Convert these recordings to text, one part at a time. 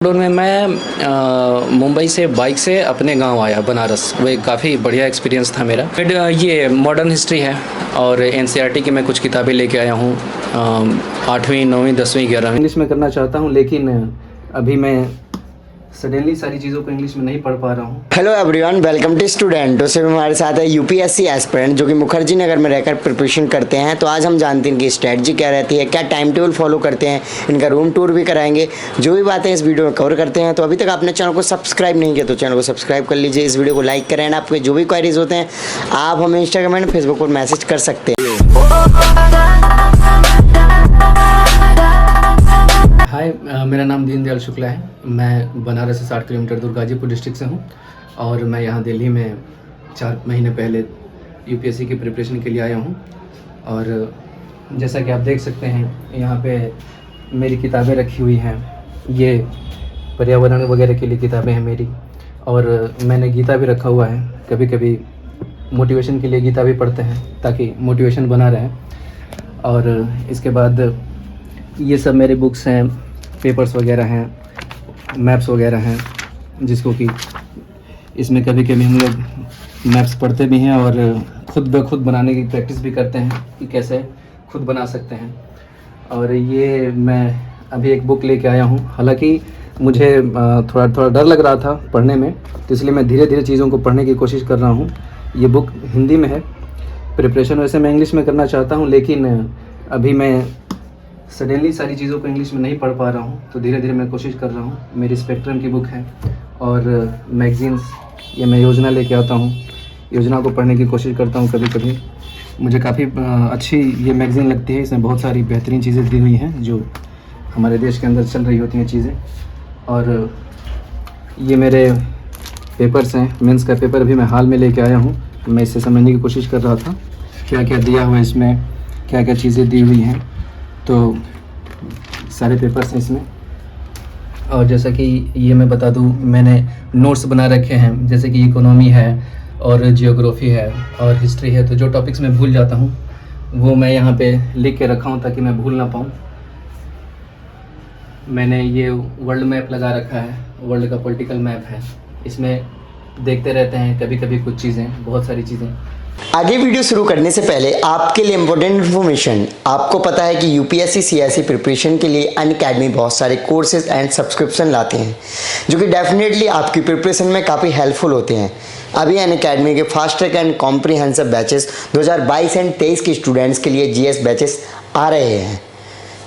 Lockdown में मैं मुंबई से बाइक से अपने गांव आया बनारस। वो एक काफ़ी बढ़िया एक्सपीरियंस था मेरा। फिर ये मॉडर्न हिस्ट्री है और एनसीईआरटी की मैं कुछ किताबें लेके आया हूँ। 8वीं 9वीं 10वीं 11वीं इंग्लिश में करना चाहता हूँ, लेकिन अभी मैं सडनली सारी चीज़ों को इंग्लिश में नहीं पढ़ पा रहा हूँ। Hello everyone, welcome to student. तो सिर्फ हमारे साथ है यूपीएससी एस्पिरेंट जो कि मुखर्जी नगर में रहकर प्रिपरेशन करते हैं। तो आज हम जानते हैं कि स्ट्रेटजी क्या रहती है, क्या टाइम टेबल फॉलो करते हैं, इनका रूम टूर भी कराएंगे। जो भी बातें इस वीडियो में कवर करते हैं। तो अभी तक आपने चैनल को सब्सक्राइब नहीं किया तो चैनल को सब्सक्राइब कर लीजिए, इस वीडियो को लाइक करें। एंड आपके जो भी क्वेरीज होते हैं आप हमें इंस्टाग्राम एंड फेसबुक पर मैसेज कर सकते हैं। हाय, मेरा नाम दीनदयाल शुक्ला है। मैं बनारस से 60 किलोमीटर दूर गाजीपुर डिस्ट्रिक्ट से हूँ और मैं यहाँ दिल्ली में 4 महीने पहले यूपीएससी की प्रिपरेशन के लिए आया हूँ। और जैसा कि आप देख सकते हैं यहाँ पे मेरी किताबें रखी हुई हैं। ये पर्यावरण वगैरह के लिए किताबें हैं मेरी, और मैंने गीता भी रखा हुआ है। कभी कभी मोटिवेशन के लिए गीता भी पढ़ते हैं ताकि मोटिवेशन बना रहे। और इसके बाद ये सब मेरे बुक्स हैं, पेपर्स वगैरह हैं, मैप्स वगैरह हैं, जिसको कि इसमें कभी कभी हम लोग मैप्स पढ़ते भी हैं और ख़ुद ब खुद बनाने की प्रैक्टिस भी करते हैं कि कैसे खुद बना सकते हैं। और ये मैं अभी एक बुक लेके आया हूँ। हालांकि मुझे थोड़ा डर लग रहा था पढ़ने में, तो इसलिए मैं धीरे धीरे चीज़ों को पढ़ने की कोशिश कर रहा हूँ। ये बुक हिंदी में है। प्रिपरेशन वैसे मैं इंग्लिश में करना चाहता हूँ, लेकिन अभी मैं सडनली सारी चीज़ों को इंग्लिश में नहीं पढ़ पा रहा हूँ, तो धीरे धीरे मैं कोशिश कर रहा हूँ। मेरी स्पेक्ट्रम की बुक है और मैगज़ीन्स, ये मैं योजना लेके आता हूँ, योजना को पढ़ने की कोशिश करता हूँ। कभी कभी मुझे काफ़ी अच्छी ये मैगज़ीन लगती है। इसमें बहुत सारी बेहतरीन चीज़ें दी हुई हैं जो हमारे देश के अंदर चल रही होती हैं चीज़ें। और ये मेरे पेपर्स हैं, मेंस का पेपर भी मैं हाल में लेके आया हूँ। मैं इससे समझने की कोशिश कर रहा था क्या क्या दिया हुआ है इसमें, क्या क्या चीज़ें दी हुई हैं। तो सारे पेपर्स हैं इसमें। और जैसा कि ये मैं बता दूं, मैंने नोट्स बना रखे हैं, जैसे कि इकोनॉमी है और जियोग्राफी है और हिस्ट्री है। तो जो टॉपिक्स मैं भूल जाता हूं वो मैं यहाँ पे लिख के रखा हूं ताकि मैं भूल ना पाऊँ। मैंने ये वर्ल्ड मैप लगा रखा है, वर्ल्ड का पॉलिटिकल मैप है। इसमें देखते रहते हैं कभी कभी कुछ चीज़ें, बहुत सारी चीज़ें। आगे वीडियो शुरू करने से पहले आपके लिए इम्पोर्टेंट इन्फॉर्मेशन। आपको पता है कि यूपीएससी सीएसई प्रिपरेशन के लिए अनअकैडमी बहुत सारे कोर्सेज एंड सब्सक्रिप्शन लाते हैं जो कि डेफिनेटली आपकी प्रिपरेशन में काफ़ी हेल्पफुल होते हैं। अभी अनअकैडमी के fast track and comprehensive batches 2022 and 23 के स्टूडेंट्स के लिए जीएस बैचेस आ रहे हैं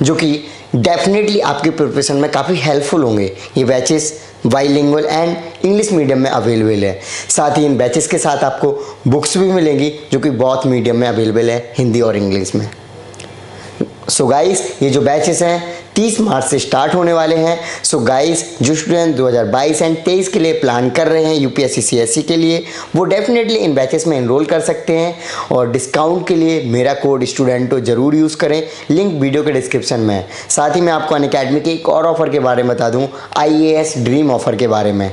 जो कि डेफिनेटली आपकी प्रिपरेशन में काफ़ी हेल्पफुल होंगे। ये batches bilingual and English medium में अवेलेबल है। साथ ही इन बैचेस के साथ आपको बुक्स भी मिलेंगी जो कि बहुत मीडियम में अवेलेबल है, हिंदी और इंग्लिश में। सो गाइस, ये जो बैचेस हैं 30 मार्च से स्टार्ट होने वाले हैं। सो गाइस, जो स्टूडेंट 2022 एंड 23 के लिए प्लान कर रहे हैं यूपीएससी सीएसई के लिए, वो डेफिनेटली इन बैचेस में एनरोल कर सकते हैं। और डिस्काउंट के लिए मेरा कोड स्टूडेंटो जरूर यूज़ करें, लिंक वीडियो के डिस्क्रिप्शन में है। साथ ही मैं आपको अनअकैडमी के एक और ऑफर के बारे में बता दूँ, IAS ड्रीम ऑफर के बारे में,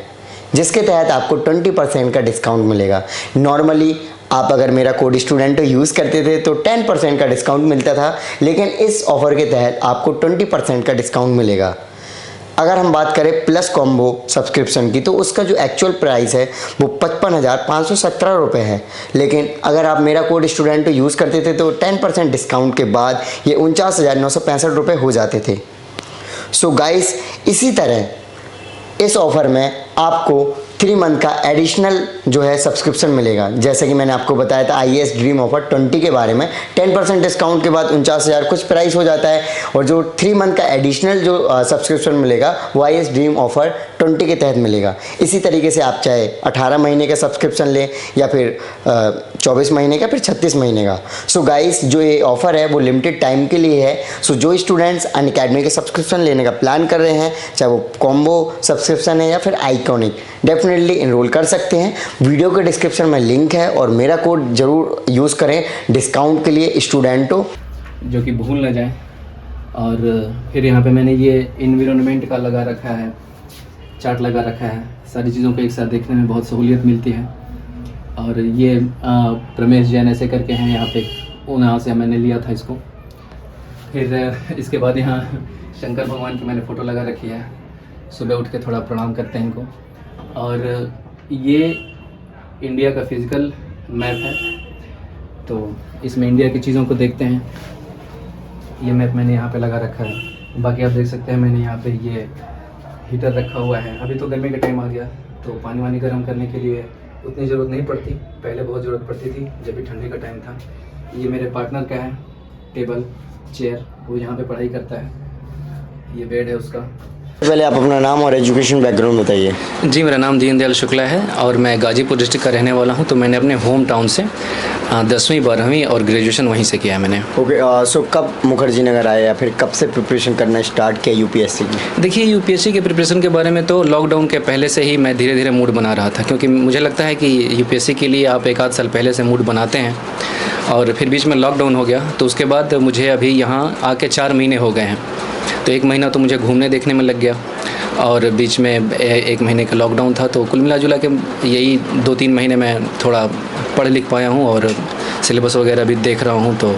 जिसके तहत आपको 20% का डिस्काउंट मिलेगा। नॉर्मली आप अगर मेरा कोड स्टूडेंट यूज़ करते थे तो 10% का डिस्काउंट मिलता था, लेकिन इस ऑफ़र के तहत आपको 20% का डिस्काउंट मिलेगा। अगर हम बात करें प्लस कॉम्बो सब्सक्रिप्शन की, तो उसका जो एक्चुअल प्राइस है वो 55,517 रुपये है, लेकिन अगर आप मेरा कोड स्टूडेंट यूज़ करते थे तो 10% डिस्काउंट के बाद ये 49,965 रुपये हो जाते थे। सो गाइस, इसी तरह इस ऑफ़र में आपको 3 मंथ का एडिशनल जो है सब्सक्रिप्शन मिलेगा। जैसे कि मैंने आपको बताया था IAS ड्रीम ऑफर 20 के बारे में, 10% डिस्काउंट के बाद 49,000 कुछ प्राइस हो जाता है। और जो 3 मंथ का एडिशनल जो सब्सक्रिप्शन मिलेगा वो IAS ड्रीम ऑफर 20 के तहत मिलेगा। इसी तरीके से आप चाहे 18 महीने का सब्सक्रिप्शन लें या फिर 24 महीने का, फिर 36 महीने का। सो गाइस, जो ये ऑफ़र है वो लिमिटेड टाइम के लिए है। सो जो स्टूडेंट्स अनअकैडमी के सब्सक्रिप्शन लेने का प्लान कर रहे हैं, चाहे वो कॉम्बो सब्सक्रिप्शन है या फिर आइकॉनिक, डेफिनेटली इनरोल कर सकते हैं। वीडियो के डिस्क्रिप्शन में लिंक है और मेरा कोड ज़रूर यूज़ करें डिस्काउंट के लिए स्टूडेंटो, जो कि भूल ना जाए। और फिर यहाँ पे मैंने ये इन्वायरमेंट का लगा रखा है, चार्ट लगा रखा है। सारी चीज़ों को एक साथ देखने में बहुत सहूलियत मिलती है। और ये रमेश जैन ऐसे करके हैं यहाँ पे, यहाँ से मैंने लिया था इसको। फिर इसके बाद यहाँ शंकर भगवान की मैंने फ़ोटो लगा रखी है। सुबह उठ के थोड़ा प्रणाम करते हैं इनको। और ये इंडिया का फिज़िकल मैप है, तो इसमें इंडिया की चीज़ों को देखते हैं। ये मैप मैंने यहाँ पे लगा रखा है। बाकी आप देख सकते हैं मैंने यहाँ पे ये हीटर रखा हुआ है। अभी तो गर्मी का टाइम आ गया, तो पानी वानी गर्म करने के लिए उतनी ज़रूरत नहीं पड़ती, पहले बहुत ज़रूरत पड़ती थी जब भी ठंडी का टाइम था। ये मेरे पार्टनर का है टेबल चेयर, वो यहाँ पे पढ़ाई करता है। ये बेड है उसका। पहले आप अपना नाम और एजुकेशन बैकग्राउंड बताइए। जी, मेरा नाम दीनदयाल शुक्ला है और मैं गाजीपुर डिस्ट्रिक्ट का रहने वाला हूँ। तो मैंने अपने होम टाउन से 10वीं 12वीं और ग्रेजुएशन वहीं से किया है मैंने। ओके, सो कब मुखर्जी नगर आए या फिर कब से प्रिपरेशन करना स्टार्ट किया यूपीएससी की? देखिए, यूपीएससी के प्रिपरेशन के बारे में तो लॉकडाउन के पहले से ही मैं धीरे धीरे मूड बना रहा था, क्योंकि मुझे लगता है कि यूपीएससी के लिए आप 1 आध साल पहले से मूड बनाते हैं और फिर बीच में लॉकडाउन हो गया। तो उसके बाद मुझे अभी यहाँ आके 4 महीने हो गए हैं। तो 1 महीना तो मुझे घूमने देखने में लग गया और बीच में 1 महीने का लॉकडाउन था। तो कुल मिला जुला के यही 2-3 महीने में थोड़ा पढ़ लिख पाया हूँ और सिलेबस वगैरह भी देख रहा हूँ। तो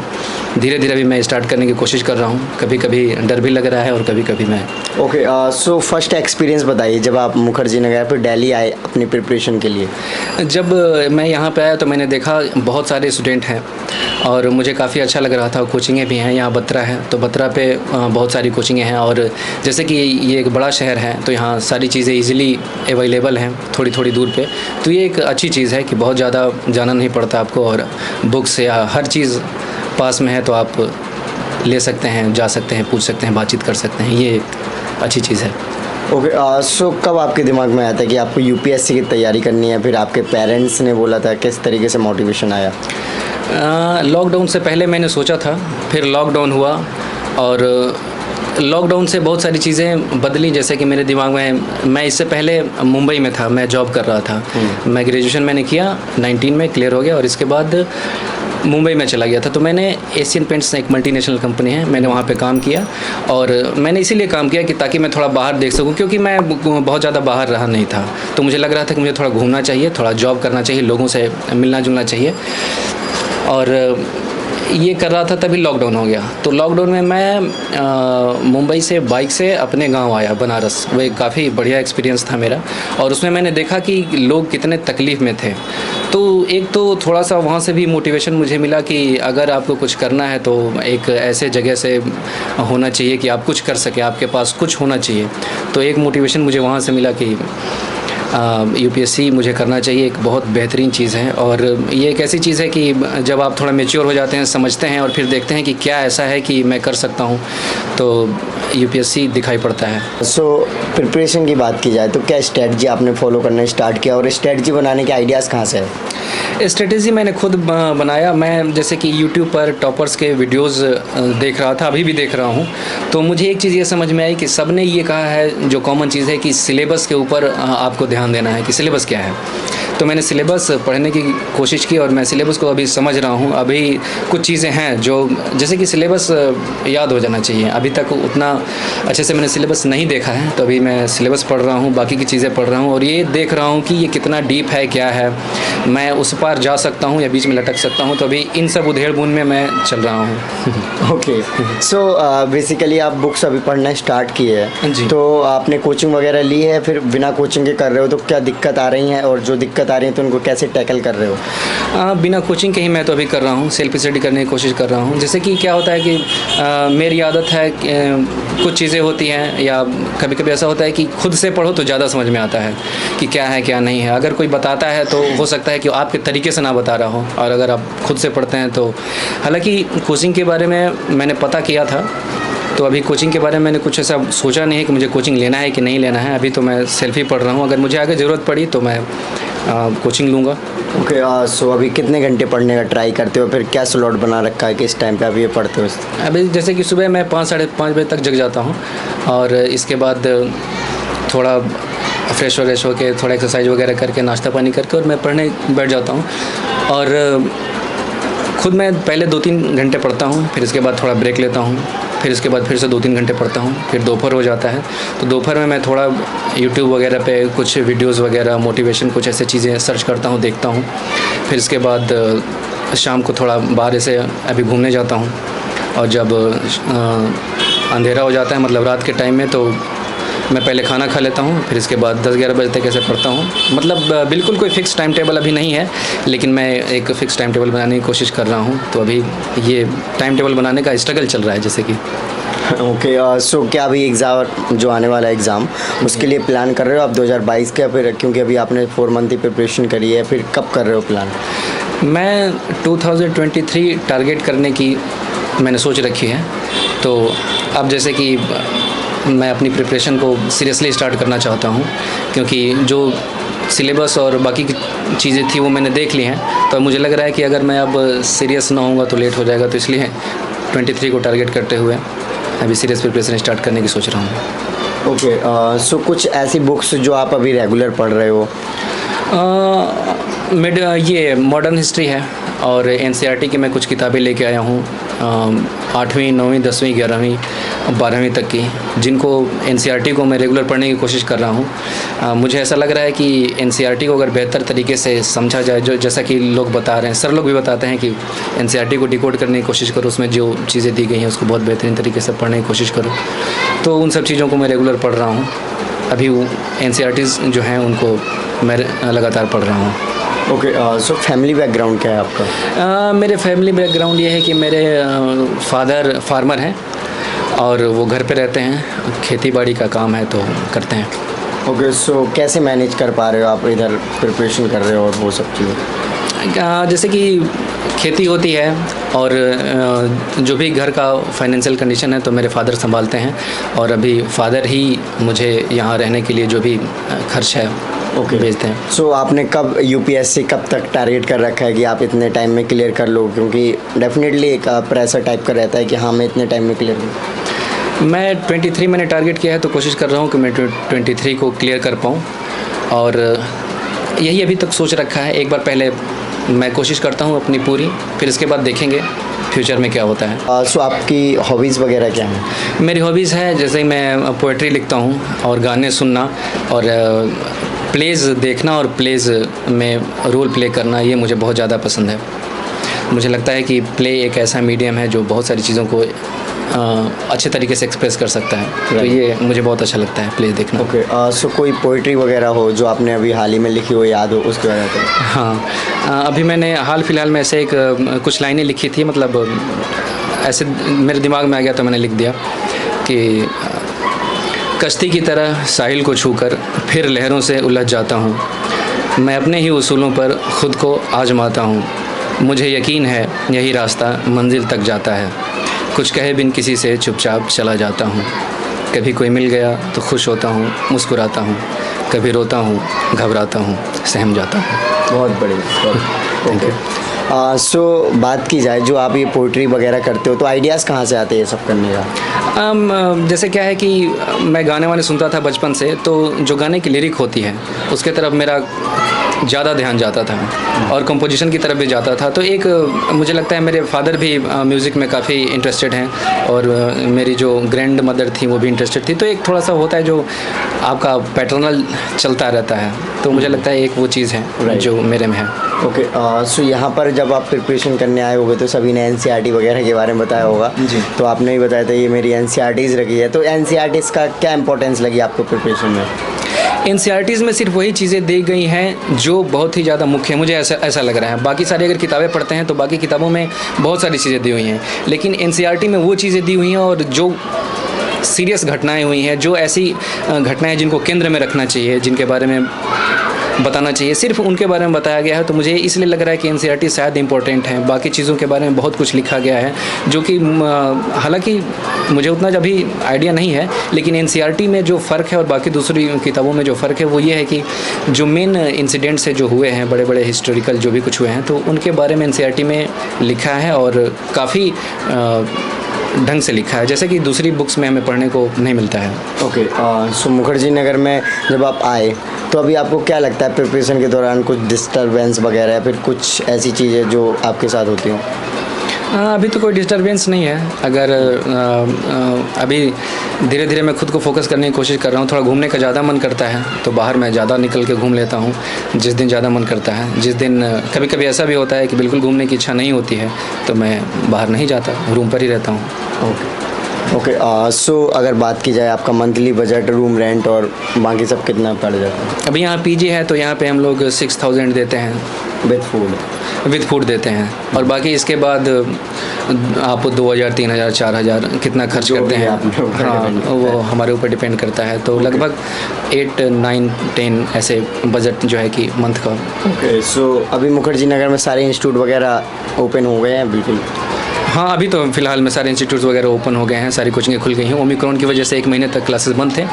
धीरे धीरे भी मैं स्टार्ट करने की कोशिश कर रहा हूँ। कभी कभी डर भी लग रहा है और कभी कभी मैं। ओके, सो फर्स्ट एक्सपीरियंस बताइए जब आप मुखर्जी नगर फिर दिल्ली आए अपनी प्रिपरेशन के लिए। जब मैं यहाँ पे आया तो मैंने देखा बहुत सारे स्टूडेंट हैं और मुझे काफ़ी अच्छा लग रहा था। कोचिंगें भी हैं, यहाँ बत्रा है तो बत्रा पे बहुत सारी कोचिंगें हैं और जैसे कि ये एक बड़ा शहर है तो यहाँ सारी चीज़ें इजीली अवेलेबल हैं थोड़ी थोड़ी दूर पे। तो ये एक अच्छी चीज़ है कि बहुत ज़्यादा जाना नहीं पड़ता आपको और बुक्स या हर चीज़ पास में है, तो आप ले सकते हैं, जा सकते हैं, पूछ सकते हैं, बातचीत कर सकते हैं। ये एक अच्छी चीज़ है। ओके, सो कब आपके दिमाग में आया था कि आपको यूपीएससी की तैयारी करनी है? फिर आपके पेरेंट्स ने बोला था, किस तरीके से मोटिवेशन आया? लॉकडाउन से पहले मैंने सोचा था, फिर लॉकडाउन हुआ और लॉकडाउन से बहुत सारी चीज़ें बदली। जैसे कि मेरे दिमाग में, मैं इससे पहले मुंबई में था, मैं जॉब कर रहा था। मैं ग्रेजुएशन मैंने किया 19 में, क्लियर हो गया और इसके बाद मुंबई में चला गया था। तो मैंने एशियन पेंट्स एक मल्टीनेशनल कंपनी है, मैंने वहाँ पे काम किया और मैंने इसीलिए काम किया कि ताकि मैं थोड़ा बाहर देख सकूँ, क्योंकि मैं बहुत ज़्यादा बाहर रहा नहीं था। तो मुझे लग रहा था कि मुझे थोड़ा घूमना चाहिए, थोड़ा जॉब करना चाहिए, लोगों से मिलना जुलना चाहिए और ये कर रहा था। तभी लॉकडाउन हो गया। तो लॉकडाउन में मैं मुंबई से बाइक से अपने गांव आया बनारस। वो एक काफ़ी बढ़िया एक्सपीरियंस था मेरा और उसमें मैंने देखा कि लोग कितने तकलीफ़ में थे। तो एक तो थोड़ा सा वहाँ से भी मोटिवेशन मुझे मिला कि अगर आपको कुछ करना है तो एक ऐसे जगह से होना चाहिए कि आप कुछ कर सके, आपके पास कुछ होना चाहिए। तो एक मोटिवेशन मुझे वहाँ से मिला कि यूपीएससी मुझे करना चाहिए। एक बहुत बेहतरीन चीज़ है और ये एक ऐसी चीज़ है कि जब आप थोड़ा मैच्योर हो जाते हैं, समझते हैं और फिर देखते हैं कि क्या ऐसा है कि मैं कर सकता हूँ, तो यूपीएससी दिखाई पड़ता है। सो प्रिपरेशन की बात की जाए तो क्या स्ट्रेटजी आपने फॉलो करना स्टार्ट किया और स्ट्रेटजी बनाने के आइडियाज़ कहाँ से है? स्ट्रेटेजी मैंने खुद बनाया। मैं जैसे कि यूट्यूब पर टॉपर्स के वीडियोस देख रहा था, अभी भी देख रहा हूँ। तो मुझे एक चीज़ ये समझ में आई कि सब ने ये कहा है, जो कॉमन चीज़ है, कि सिलेबस के ऊपर आपको ध्यान देना है कि सिलेबस क्या है। तो मैंने सिलेबस पढ़ने की कोशिश की और मैं सिलेबस को अभी समझ रहा हूँ। अभी कुछ चीज़ें हैं जो, जैसे कि सिलेबस याद हो जाना चाहिए, अभी तक उतना अच्छे से मैंने सिलेबस नहीं देखा है। तो अभी मैं सिलेबस पढ़ रहा हूँ, बाकी की चीज़ें पढ़ रहा हूँ और ये देख रहा हूँ कि ये कितना डीप है, क्या है, मैं उस पार जा सकता हूँ या बीच में लटक सकता हूँ। तो अभी इन सब उधेड़-बुन में मैं चल रहा हूँ। ओके, सो बेसिकली आप बुक्स अभी पढ़ना स्टार्ट किए हैं, जी। तो आपने कोचिंग वगैरह ली है, फिर बिना कोचिंग के कर रहे हो तो क्या दिक्कत आ रही हैं और जो दिक्कत आ रही है तो उनको कैसे टैकल कर रहे हो? बिना कोचिंग के ही मैं तो अभी कर रहा हूँ, सेल्फ स्टडी करने की कोशिश कर रहा हूँ। जैसे कि क्या होता है कि मेरी आदत है कुछ चीज़ें होती हैं या कभी कभी ऐसा होता है कि खुद से पढ़ो तो ज़्यादा समझ में आता है कि क्या है क्या नहीं है। अगर कोई बताता है तो हो सकता है कि आपके तरीके से ना बता रहा हो, और अगर आप खुद से पढ़ते हैं तो, हालांकि कोचिंग के बारे में मैंने पता किया था, तो अभी कोचिंग के बारे में मैंने कुछ ऐसा सोचा नहीं है कि मुझे कोचिंग लेना है कि नहीं लेना है। अभी तो मैं सेल्फ ही पढ़ रहा हूँ, अगर मुझे आगे ज़रूरत पड़ी तो मैं कोचिंग लूँगा। ओके, सो अभी कितने घंटे पढ़ने का ट्राई करते हो, फिर क्या स्लॉट बना रखा है, किस टाइम पे आप ये पढ़ते हो? अभी जैसे कि सुबह मैं 5 साढ़े 5 बजे तक जग जाता हूँ और इसके बाद थोड़ा फ्रेश वगैश होकर थोड़ा एक्सरसाइज वगैरह करके नाश्ता पानी करके और मैं पढ़ने बैठ जाता हूँ। और खुद मैं पहले 2-3 घंटे पढ़ता हूँ, फिर इसके बाद थोड़ा ब्रेक लेता हूँ, फिर इसके बाद फिर से 2-3 घंटे पढ़ता हूँ, फिर दोपहर हो जाता है। तो दोपहर में मैं थोड़ा यूट्यूब वगैरह पे कुछ वीडियोस वगैरह मोटिवेशन कुछ ऐसे चीज़ें सर्च करता हूँ, देखता हूँ। फिर इसके बाद शाम को थोड़ा बाहर से अभी घूमने जाता हूँ और जब अंधेरा हो जाता है, मतलब रात के टाइम में, तो मैं पहले खाना खा लेता हूँ, फिर इसके बाद 10-11 बजे तक ऐसे पढ़ता हूँ। मतलब बिल्कुल कोई फ़िक्स टाइम टेबल अभी नहीं है, लेकिन मैं एक फ़िक्स टाइम टेबल बनाने की कोशिश कर रहा हूँ। तो अभी ये टाइम टेबल बनाने का स्ट्रगल चल रहा है जैसे कि। ओके, सो क्या अभी एग्ज़ाम जो आने वाला है एग्ज़ाम, उसके लिए प्लान कर रहे हो आप 2022 का? फिर क्योंकि अभी आपने 4 मंथ की प्रिपरेशन करी है, फिर कब कर रहे हो प्लान? मैं 2023 टारगेट करने की मैंने सोच रखी है। तो अब जैसे कि मैं अपनी प्रिपरेशन को सीरियसली स्टार्ट करना चाहता हूँ, क्योंकि जो सिलेबस और बाकी की चीज़ें थी वो मैंने देख ली हैं। तो मुझे लग रहा है कि अगर मैं अब सीरियस ना होऊंगा तो लेट हो जाएगा। तो इसलिए 23 को टारगेट करते हुए अभी सीरियस प्रिपरेशन स्टार्ट करने की सोच रहा हूँ। ओके, सो कुछ ऐसी बुक्स जो आप अभी रेगुलर पढ़ रहे हो? ये मॉडर्न हिस्ट्री है और एनसीईआरटी की मैं कुछ किताबें लेके आया हूँ, 8वीं 9वीं 10वीं 11वीं 12वीं तक की, जिनको एनसीईआरटी को मैं रेगुलर पढ़ने की कोशिश कर रहा हूँ। मुझे ऐसा लग रहा है कि एनसीईआरटी को अगर बेहतर तरीके से समझा जाए, जो जैसा कि लोग बता रहे हैं, सर लोग भी बताते हैं कि एनसीईआरटी को डिकोड करने की कोशिश करो, उसमें जो चीज़ें दी गई हैं उसको बहुत बेहतरीन तरीके से पढ़ने की कोशिश करो। तो उन सब चीज़ों को मैं रेगुलर पढ़ रहा हूँ। अभी वो एनसीईआरटीज़ जो हैं उनको मैं लगातार पढ़ रहा हूँ। ओके, सो फैमिली बैकग्राउंड क्या है आपका? मेरे फैमिली बैकग्राउंड ये है कि मेरे फादर फार्मर हैं और वो घर पे रहते हैं, खेती बाड़ी का काम है तो करते हैं। ओके, सो कैसे मैनेज कर पा रहे हो आप, इधर प्रिपरेशन कर रहे हो और वो सब चीज़ें? जैसे कि खेती होती है और जो भी घर का फाइनेंशियल कंडीशन है तो मेरे फादर संभालते हैं, और अभी फादर ही मुझे यहाँ रहने के लिए जो भी खर्च है भेजते हैं। सो आपने कब यूपीएससी कब तक टारगेट कर रखा है कि आप इतने टाइम में क्लियर कर लो? क्योंकि डेफिनेटली एक प्रेशर टाइप का रहता है कि हाँ मैं इतने टाइम में क्लियर करूँ। मैं 23 मैंने टारगेट किया है, तो कोशिश कर रहा हूँ कि मैं 23 को क्लियर कर पाऊँ, और यही अभी तक सोच रखा है। एक बार पहले मैं कोशिश करता हूँ अपनी पूरी, फिर इसके बाद देखेंगे फ्यूचर में क्या होता है। सो आपकी हॉबीज़ वगैरह क्या हैं? मेरी हॉबीज़ है जैसे मैं पोएट्री लिखता हूँ और गाने सुनना और प्लेज़ देखना और प्लेज़ में रोल प्ले करना, ये मुझे बहुत ज़्यादा पसंद है। मुझे लगता है कि प्ले एक ऐसा मीडियम है जो बहुत सारी चीज़ों को अच्छे तरीके से एक्सप्रेस कर सकता है। तो ये मुझे बहुत अच्छा लगता है प्ले देखना। ओके, सो कोई पोइट्री वगैरह हो जो आपने अभी हाल ही में लिखी हो, याद हो, उसके बारे में? हाँ, अभी मैंने हाल फिलहाल में ऐसे एक कुछ लाइनें लिखी थी, मतलब ऐसे मेरे दिमाग में आ गया तो मैंने लिख दिया कि कश्ती की तरह साहिल को छूकर फिर लहरों से उलझ जाता हूँ, मैं अपने ही उसूलों पर ख़ुद को आजमाता हूँ, मुझे यकीन है यही रास्ता मंजिल तक जाता है, कुछ कहे बिन किसी से चुपचाप चला जाता हूँ, कभी कोई मिल गया तो खुश होता हूँ, मुस्कुराता हूँ, कभी रोता हूँ, घबराता हूँ, सहम जाता हूँ। बहुत बढ़िया, थैंक यू। सो बात की जाए जो आप ये पोइट्री वगैरह करते हो, तो आइडियाज़ कहाँ से आते हैं ये सब करने का? जैसे क्या है कि मैं गाने वाने सुनता था बचपन से, तो जो गाने की लिरिक होती है उसके तरफ मेरा ज़्यादा ध्यान जाता था और कंपोजिशन की तरफ भी जाता था। तो एक मुझे लगता है मेरे फादर भी म्यूज़िक में काफ़ी इंटरेस्टेड हैं और मेरी जो ग्रैंड मदर थी वो भी इंटरेस्टेड थी। तो एक थोड़ा सा होता है जो आपका पैटर्नल चलता रहता है, तो मुझे लगता है एक वो चीज़ है जो मेरे में है। ओके, सो यहाँ पर जब आप प्रिपरेशन करने आए होगे तो सभी ने एनसीईआरटी वगैरह के बारे में बताया होगा जी। तो आपने भी बताया था ये मेरी एनसीईआरटीज़ रखी है, तो एनसीईआरटीज़ का क्या इंपॉर्टेंस लगी आपको प्रिपरेशन में? एनसीईआरटीज़ में सिर्फ वही चीज़ें दी गई हैं जो बहुत ही ज़्यादा मुख्य है, मुझे ऐसा लग रहा है। बाकी सारी अगर किताबें पढ़ते हैं तो बाकी किताबों में बहुत सारी चीज़ें दी हुई हैं, लेकिन एनसीईआरटी में वो चीज़ें दी हुई हैं और जो सीरियस घटनाएं हुई हैं, जो ऐसी घटनाएं जिनको केंद्र में रखना चाहिए, जिनके बारे में बताना चाहिए, सिर्फ उनके बारे में बताया गया है। तो मुझे इसलिए लग रहा है कि एनसीईआरटी शायद इम्पोर्टेंट है। बाकी चीज़ों के बारे में बहुत कुछ लिखा गया है जो कि हालांकि मुझे उतना अभी आइडिया नहीं है, लेकिन एनसीईआरटी में जो फ़र्क है और बाकी दूसरी किताबों में जो फ़र्क है वो ये है कि जो मेन इंसिडेंट्स है जो हुए हैं, बड़े बड़े हिस्टोरिकल जो भी कुछ हुए हैं, तो उनके बारे में एनसीईआरटी में लिखा है और काफ़ी ढंग से लिखा है, जैसे कि दूसरी बुक्स में हमें पढ़ने को नहीं मिलता है। ओके, सो मुखर्जी नगर में जब आप आए तो अभी आपको क्या लगता है प्रिपरेशन के दौरान कुछ डिस्टर्बेंस वगैरह या फिर कुछ ऐसी चीज़ें जो आपके साथ होती हों? अभी तो कोई डिस्टर्बेंस नहीं है। अगर अभी धीरे धीरे मैं खुद को फोकस करने की कोशिश कर रहा हूँ। थोड़ा घूमने का ज़्यादा मन करता है तो बाहर मैं ज़्यादा निकल के घूम लेता हूँ जिस दिन ज़्यादा मन करता है। जिस दिन कभी कभी ऐसा भी होता है कि बिल्कुल घूमने की इच्छा नहीं होती है तो मैं बाहर नहीं जाता, रूम पर ही रहता हूँ। ओके, ओके, सो अगर बात की जाए आपका मंथली बजट, रूम रेंट और बाकी सब कितना पड़ जाता है? अभी यहाँ पीजी है तो यहाँ पे हम लोग 6000 देते हैं विद फूड देते हैं, और बाकी इसके बाद आप 2000 3000 4000 कितना खर्च जो करते भी हैं, आप लोग पर हाँ depend करता वो हमारे ऊपर डिपेंड करता है। तो लगभग 8 9 10 ऐसे बजट जो है कि मंथ का। ओके, सो अभी मुखर्जी नगर में सारे इंस्टीट्यूट वगैरह ओपन हो गए हैं? बिल्कुल। हाँ, अभी तो फिलहाल में सारे इंस्टीट्यूट्स वगैरह ओपन हो गए हैं, सारी कोचिंगें खुल गई हैं। ओमिक्रॉन की वजह से 1 महीने तक क्लासेस बंद थे,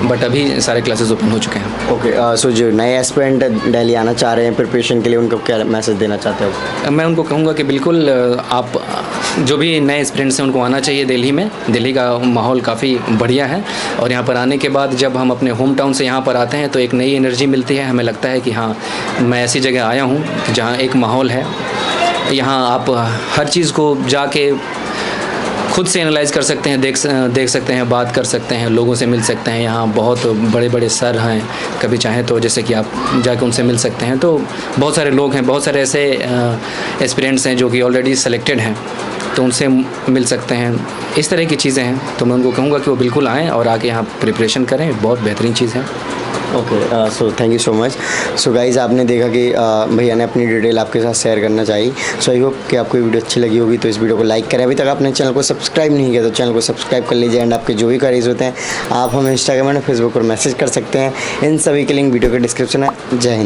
बट अभी सारे क्लासेस ओपन हो चुके हैं। ओके, सो जो नए एस्पिरेंट दिल्ली आना चाह रहे हैं प्रिपरेशन के लिए, उनको क्या मैसेज देना चाहते हो? मैं उनको कहूँगा कि बिल्कुल आप जो भी नए एस्पिरेंट्स हैं उनको आना चाहिए दिल्ली में। दिल्ली का माहौल काफ़ी बढ़िया है, और यहाँ पर आने के बाद जब हम अपने होम टाउन से यहाँ पर आते हैं तो एक नई एनर्जी मिलती है। हमें लगता है कि हाँ, मैं ऐसी जगह आया हूँ जहाँ एक माहौल है। यहाँ आप हर चीज़ को जाके खुद से एनालाइज कर सकते हैं, देख सकते हैं, बात कर सकते हैं, लोगों से मिल सकते हैं। यहाँ बहुत बड़े बड़े सर हैं, कभी चाहें तो जैसे कि आप जाके उनसे मिल सकते हैं। तो बहुत सारे लोग हैं, बहुत सारे ऐसे एस्पिरेंट्स हैं जो कि ऑलरेडी सेलेक्टेड हैं, तो उनसे मिल सकते हैं। इस तरह की चीज़ें हैं, तो मैं उनको कहूँगा कि वो बिल्कुल आएँ और आके यहाँ प्रिपरेशन करें, बहुत बेहतरीन चीज़ है। Okay, so thank you so much. So guys, आपने देखा कि भैया ने अपनी डिटेल आपके साथ शेयर करना चाहिए। सो आई होप कि आपको ये वीडियो अच्छी लगी होगी, तो इस वीडियो को लाइक करें। अभी तक आपने चैनल को सब्सक्राइब नहीं किया तो चैनल को सब्सक्राइब कर लीजिए, एंड आपके जो भी क्वेरीज होते हैं आप हमें इंस्टाग्राम और फेसबुक पर मैसेज कर सकते हैं। इन सभी के लिंक वीडियो के डिस्क्रिप्शन है। जय हिंद।